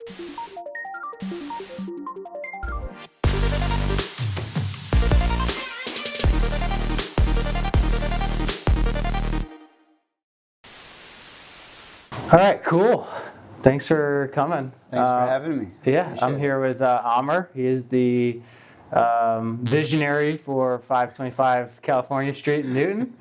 All right, cool. Thanks for coming. Thanks for having me. Yeah, I'm here with Amr. He is the visionary for 525 California Street in Newton.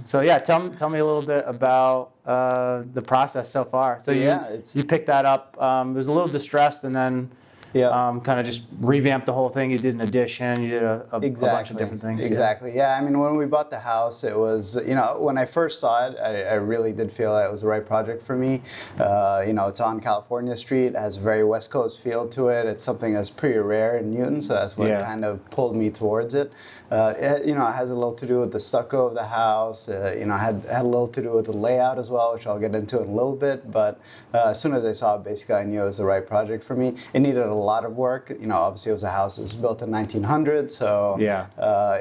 So yeah, tell me a little bit about the process so far. So you picked that up. It was a little distressed, and then kind of just revamped the whole thing. You did an addition. You did a bunch of different things. Exactly. Yeah. I mean, when we bought the house, it was, when I first saw it, I really did feel that it was the right project for me. It's on California Street. It has a very West Coast feel to it. It's something that's pretty rare in Newton, so that's what kind of pulled me towards it. It has a little to do with the stucco of the house. Had a little to do with the layout as well, which I'll get into in a little bit. But as soon as I saw it, basically, I knew it was the right project for me. It needed a lot of work. Obviously, it was a house that was built in 1900, so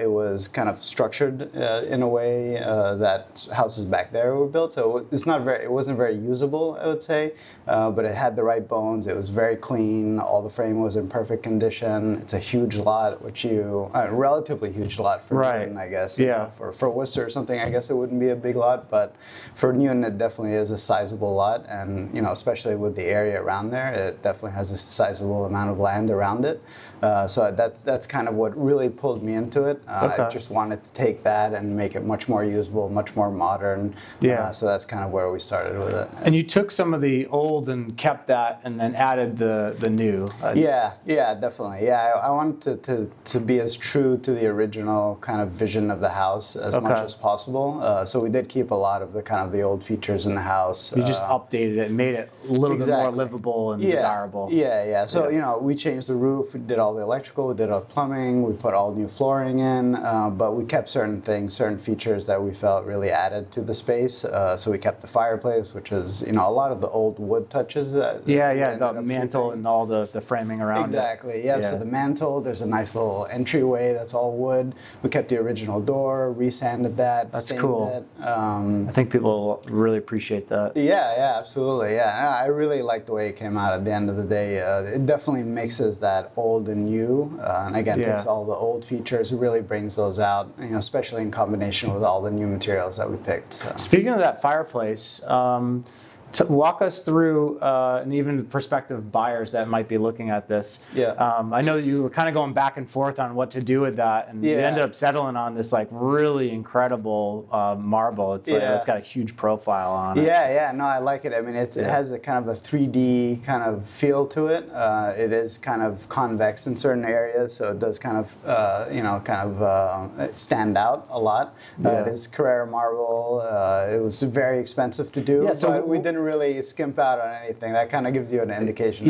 it was kind of structured in a way that houses back there were built. So it wasn't very usable, I would say, but it had the right bones. It was very clean. All the frame was in perfect condition. It's a huge lot, relatively huge lot for Newton, I guess. Yeah. For Worcester or something, I guess it wouldn't be a big lot, but for Newton, it definitely is a sizable lot, and especially with the area around there, it definitely has a sizable amount of land around it. So that's kind of what really pulled me into it. I just wanted to take that and make it much more usable, much more modern. So that's kind of where we started with it. And you took some of the old and kept that, and then added the new. Yeah, definitely. Yeah, I wanted to be as true to the original kind of vision of the house as much as possible. So we did keep a lot of the old features in the house. You just updated it and made it a little bit more livable and desirable. Yeah. So we changed the roof, we did all the electrical, we did all the plumbing, we put all new flooring in, but we kept certain features that we felt really added to the space. So we kept the fireplace, which is a lot of the old wood touches that the mantle and all the framing around it. Exactly. Yeah. So the mantle, there's a nice little entryway that's all wood. We kept the original door, resanded that. That's cool. I think people really appreciate that. Yeah, absolutely. Yeah, I really like the way it came out at the end of the day. It definitely mixes that old and new, and again, takes all the old features, really brings those out, especially in combination with all the new materials that we picked. So. Speaking of that fireplace, walk us through, and even prospective buyers that might be looking at this. I know you were kind of going back and forth on what to do with that, and you ended up settling on this really incredible marble. It's got a huge profile on it. Yeah. No, I like it. I mean, it has a kind of a 3D kind of feel to it. It is kind of convex in certain areas, so it does kind of stand out a lot. It is Carrara marble. It was very expensive to do, but we didn't really skimp out on anything. That kind of gives you an indication.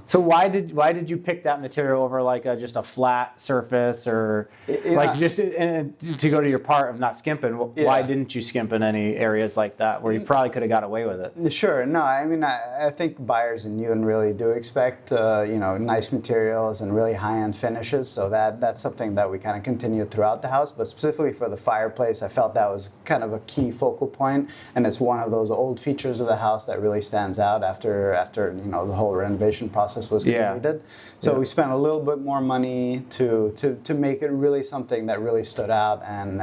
So why did you pick that material over just a flat surface, or just to go to your part of not skimping? Why didn't you skimp in any areas like that where you probably could have got away with it? Sure. No, I mean, I think buyers in Newton really do expect nice materials and really high-end finishes. So that's something that we kind of continued throughout the house. But specifically for the fireplace, I felt that was kind of a key focal point, and it's one of those old features of the house that really stands out after the whole renovation process was completed. So we spent a little bit more money to make it really something that really stood out and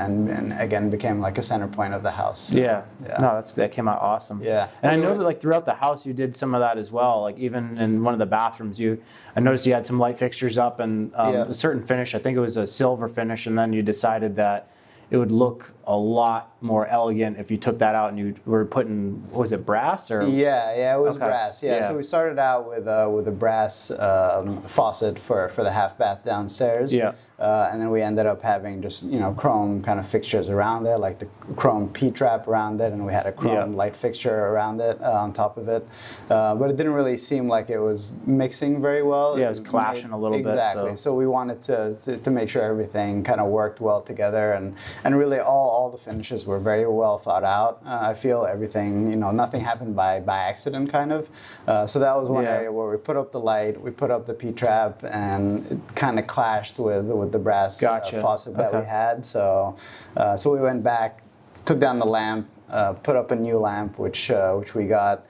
again became like a center point of the house. No, that came out awesome. And I know that throughout the house you did some of that as well. Even in one of the bathrooms, I noticed you had some light fixtures up and a certain finish. I think it was a silver finish, and then you decided that it would look a lot more elegant if you took that out and you were putting, was it brass or? Yeah, it was brass. So we started out with a brass faucet for the half bath downstairs. And then we ended up having just chrome kind of fixtures around it, like the chrome P-trap around it, and we had a chrome light fixture around it on top of it. But it didn't really seem like it was mixing very well. It was clashing a little bit. Exactly. So we wanted to make sure everything kind of worked well together, and really all the finishes were very well thought out. I feel everything, nothing happened by accident kind of. So that was one area where we put up the light, we put up the P-trap, and it kind of clashed with the brass faucet that we had. So we went back, took down the lamp, put up a new lamp, which we got.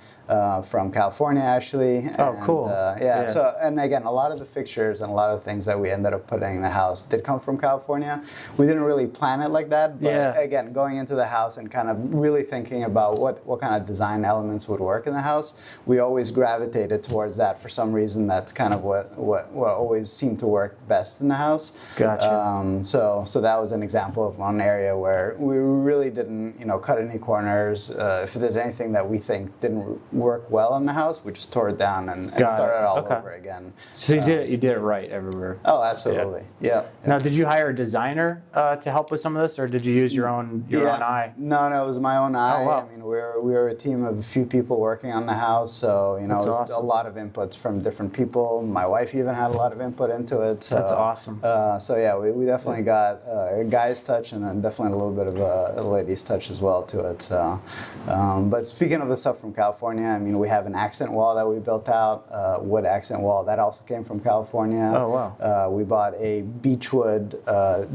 from California, actually. Oh, cool. Yeah. So, and again, a lot of the fixtures and a lot of the things that we ended up putting in the house did come from California. We didn't really plan it like that, but again, going into the house and kind of really thinking about what kind of design elements would work in the house, we always gravitated towards that for some reason. That's kind of what always seemed to work best in the house. Gotcha. So that was an example of one area where we really didn't, cut any corners. If there's anything that we think didn't work well in the house, we just tore it down and started all over again. So you did it right everywhere. Oh, absolutely. Yeah. Now, did you hire a designer to help with some of this, or did you use your own eye? No, it was my own eye. Oh, wow. I mean, we were a team of a few people working on the house, so it was awesome. a lot of inputs from different people. My wife even had a lot of input into it. So, that's awesome. So yeah, we definitely got a guy's touch and then definitely a little bit of a lady's touch as well to it. So, but speaking of the stuff from California, I mean, we have an accent wall that we built out, wood accent wall that also came from California. Oh, wow. We bought a beechwood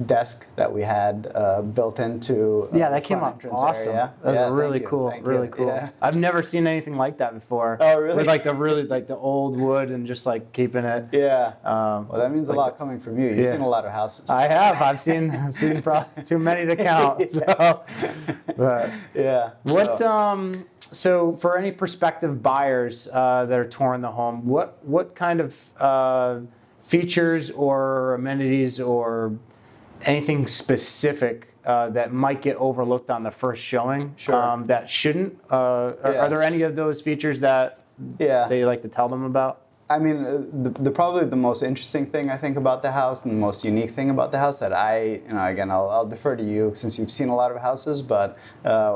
desk that we had built into that came out awesome. Area. That was really cool. Thank Really you. cool. Yeah. I've never seen anything like that before. Oh, really? With the old wood and just like keeping it. Yeah. Well, that means a lot coming from you. You've seen a lot of houses. I have. I've seen probably too many to count. So, but so for any prospective buyers that are touring the home, what kind of features or amenities or anything specific that might get overlooked on the first showing that shouldn't? Are there any of those features that you like to tell them about? I mean, probably the most interesting thing I think about the house and the most unique thing about the house that again, I'll defer to you since you've seen a lot of houses, but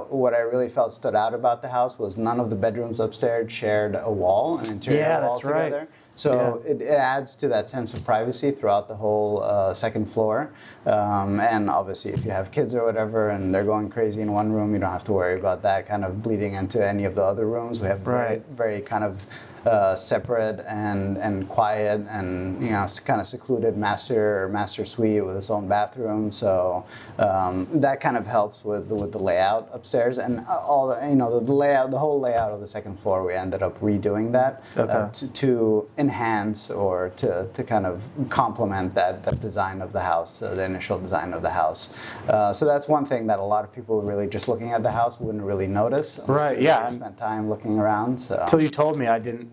what I really felt stood out about the house was none of the bedrooms upstairs shared a wall, an interior wall together. Right. So it adds to that sense of privacy throughout the whole second floor. And obviously, if you have kids or whatever and they're going crazy in one room, you don't have to worry about that kind of bleeding into any of the other rooms. We have very kind of separate and quiet and kind of secluded master suite with its own bathroom. So that kind of helps with the layout upstairs and all the whole layout of the second floor. We ended up redoing that to enhance or to kind of complement that design of the house, the initial design of the house. So that's one thing that a lot of people really just looking at the house wouldn't really notice. Unless you spent time looking around. So until you told me,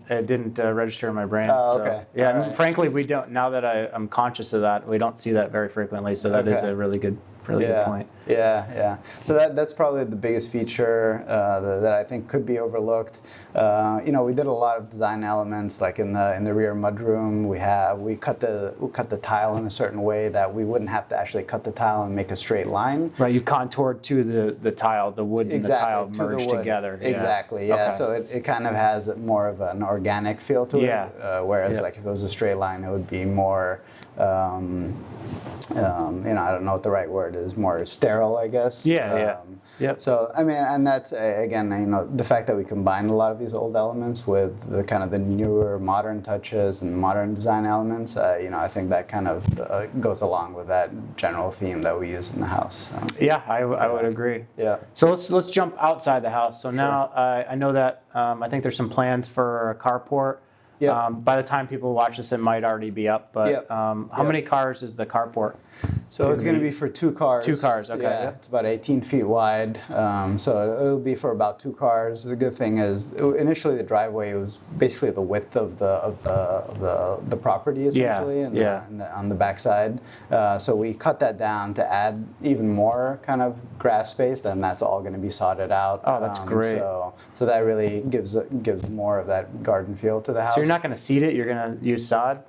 it didn't register in my brain. Oh, okay. So, yeah, and frankly, we don't. Now that I'm conscious of that, we don't see that very frequently. So that is a really good point. Yeah. So that's probably the biggest feature that I think could be overlooked. We did a lot of design elements, like in the rear mudroom. We cut the tile in a certain way that we wouldn't have to actually cut the tile and make a straight line. Right. You contoured to the tile, the wood and the tile merged together. Exactly. Yeah. So it kind of has more of an organic feel to it. Whereas like if it was a straight line, it would be more. I don't know what the right word is, more sterile, I guess. Yep. So, I mean, and that's, again, the fact that we combine a lot of these old elements with the kind of the newer modern touches and modern design elements, I think that kind of goes along with that general theme that we use in the house. So. Yeah, I would agree. Yeah. So let's jump outside the house. So now I know that I think there's some plans for a carport. By the time people watch this, it might already be up. But how many cars is the carport? So it's going to be for 2 cars. 2 cars, okay. Yeah, it's about 18 feet wide. So it'll be for about 2 cars. The good thing is, initially the driveway was basically the width of the property, essentially, on the backside. So we cut that down to add even more kind of grass space. Then that's all going to be sodded out. Oh, that's great. So that really gives more of that garden feel to the house. So you're not going to seed it. You're going to use sod.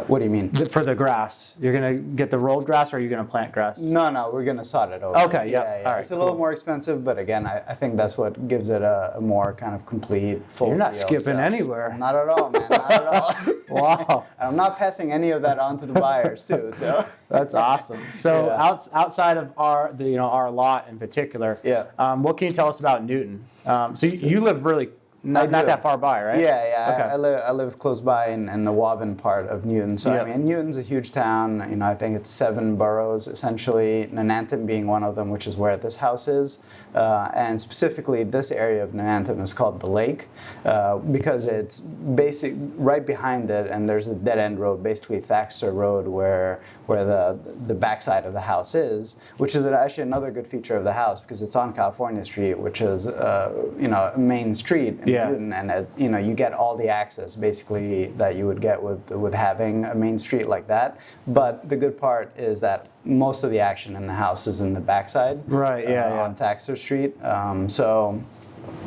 What do you mean? For the grass, you're going to get the rolled grass, or are you going to plant grass? No, we're going to sod it over. Okay, yeah. All right, it's a little more expensive, but again, I think that's what gives it a more kind of complete, full You're not feel, skipping anywhere. Not at all, man. Not at all. Wow. And I'm not passing any of that on to the buyers too. So that's awesome. So outside of our lot in particular, what can you tell us about Newton? So you live really not do. that far by, right? Yeah, yeah. Okay. I live close by in the Waban part of Newton. So Yep. I mean, Newton's a huge town. You know, I think it's 7 boroughs essentially. Nanantum being one of them, which is where this house is. And specifically, this area of Nanantum is called the Lake because it's right behind it, and there's a dead end road, basically Thaxter Road, where the backside of the house is, which is actually another good feature of the house because it's on California Street, which is you know, a main street in Newton, and you know, you get all the access basically that you would get with having a main street like that. But the good part is that most of the action in the house is in the backside, Right. on Thaxter Street. So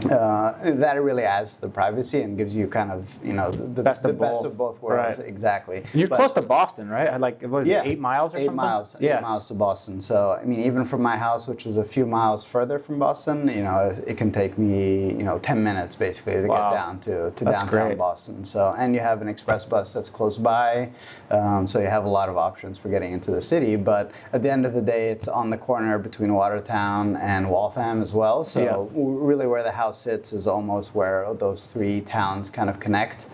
that really adds to the privacy and gives you kind of, you know, the best of both worlds. Right. Exactly. And you're close to Boston, right? Like, what is it, 8 miles or something? 8 miles. Yeah. 8 miles to Boston. So, I mean, even from my house, which is a few miles further from Boston, you know, it can take me, you know, 10 minutes basically to get down to downtown great. Boston. So, and you have an express bus that's close by. So you have a lot of options for getting into the city. But at the end of the day, it's on the corner between Watertown and Waltham as well. So really where the house sits is almost where those 3 towns kind of connect.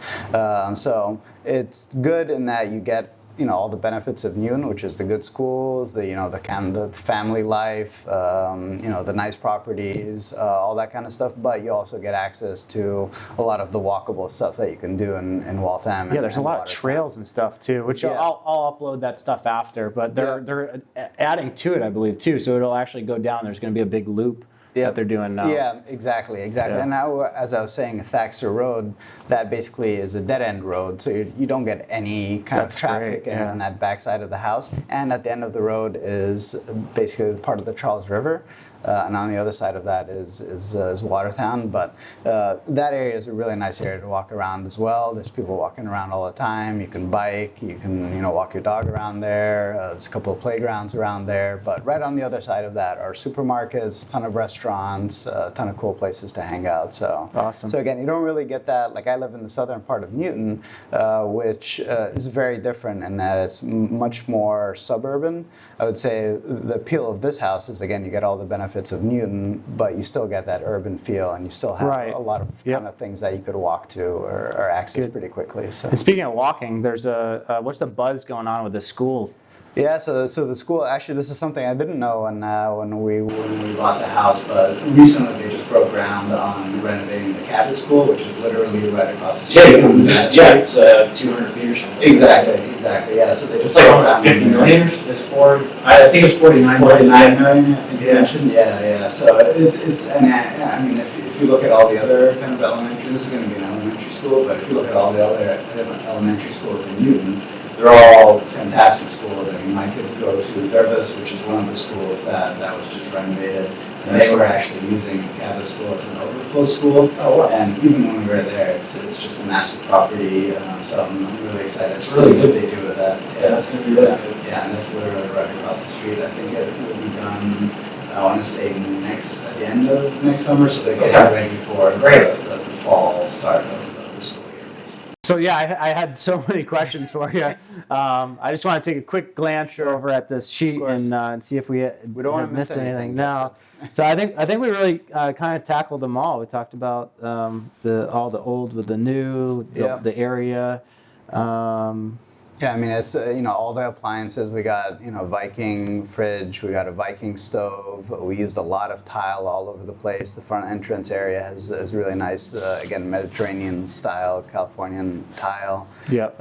So it's good in that you get, you know, all the benefits of Newton, which is the good schools, the, you know, the family life, you know, the nice properties, all that kind of stuff. But you also get access to a lot of the walkable stuff that you can do in Waltham. Yeah, there's a lot of trails and stuff too, which I'll upload that stuff after. But they're adding to it, I believe, too. So it'll actually go down. There's going to be a big loop that they're doing now. Yeah, exactly. Yeah. And now, as I was saying, Thaxter Road, that basically is a dead-end road, so you don't get any kind of traffic in that backside of the house. And at the end of the road is basically part of the Charles River. And on the other side of that is Watertown, but that area is a really nice area to walk around as well. There's people walking around all the time. You can bike, you can, you know, walk your dog around there. There's a couple of playgrounds around there, but right on the other side of that are supermarkets, a ton of restaurants, a ton of cool places to hang out. So awesome. So again, you don't really get that. Like I live in the southern part of Newton, which is very different in that it's much more suburban. I would say the appeal of this house is, again, you get all the benefits of Newton, but you still get that urban feel, and you still have a lot of kind of things that you could walk to or access pretty quickly. So. And speaking of walking, there's what's the buzz going on with the school? Yeah, so the school, actually, this is something I didn't know when we bought the house, but recently they just broke ground on renovating the Cabot School, which is literally right across the street. It's 200 feet or something. Exactly. Yeah, so they just it's like almost 50 million. I think it's 49 million. I think you mentioned. Yeah. So it's and I mean, if you look at all the other kind of elementary, this is going to be an elementary school, but if you look at all the other elementary schools in Newton, they're all fantastic schools. I mean, my kids go to Zervis, which is one of the schools that was just renovated. And they were actually using Cabot School as an overflow school. Oh, wow. And even when we were there, it's just a massive property. So I'm really excited to see what they do with that. Yeah, that's going to be really good. Yeah, and that's literally right across the street. I think it will be done, I want to say, at the end of next summer, so they're getting ready for the fall start of the school year. So yeah, I had so many questions for you. I just want to take a quick glance over at this sheet and see if we don't want to miss anything. No, so I think we really kind of tackled them all. We talked about all the old with the new, the area. Yeah, I mean, it's, you know, all the appliances. We got, you know, Viking fridge, we got a Viking stove. We used a lot of tile all over the place. The front entrance area is really nice, again, Mediterranean style, Californian tile. Yep.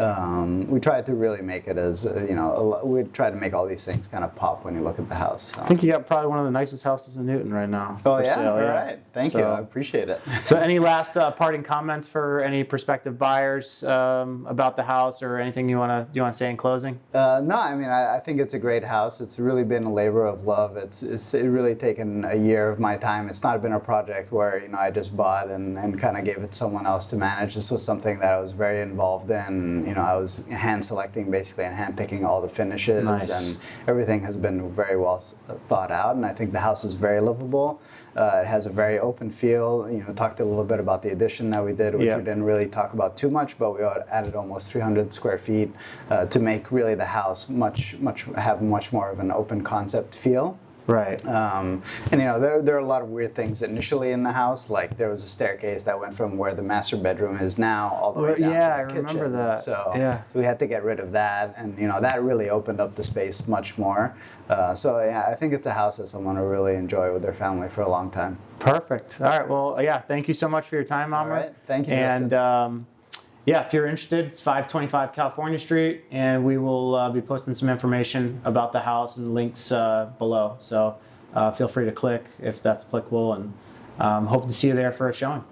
We tried to really make it as, you know, we tried to make all these things kind of pop when you look at the house. So. I think you got probably one of the nicest houses in Newton right now. Oh, yeah? Sale, all right. Thank you. I appreciate it. So any last parting comments for any prospective buyers about the house or anything you want to say in closing? No, I mean, I think it's a great house. It's really been a labor of love. It's really taken a year of my time. It's not been a project where, you know, I just bought and kind of gave it to someone else to manage. This was something that I was very involved in. You know, I was hand selecting basically and hand picking all the finishes. Nice. And everything has been very well thought out. And I think the house is very livable. It has a very open feel. You know, talked a little bit about the addition that we did, which we didn't really talk about too much, but we added almost 300 square feet to make really the house have much more of an open concept feel. Right. And there are a lot of weird things initially in the house. Like there was a staircase that went from where the master bedroom is now all the way down Yeah, to I the kitchen. remember that. So, Yeah. so we had to get rid of that, and that really opened up the space much more. So yeah, I think it's a house that someone will really enjoy with their family for a long time. Perfect. All right. Well, yeah. Thank you so much for your time, Amr. All right. Thank you, And yeah, if you're interested, it's 525 California Street, and we will be posting some information about the house and links below. So feel free to click if that's applicable, and hope to see you there for a showing.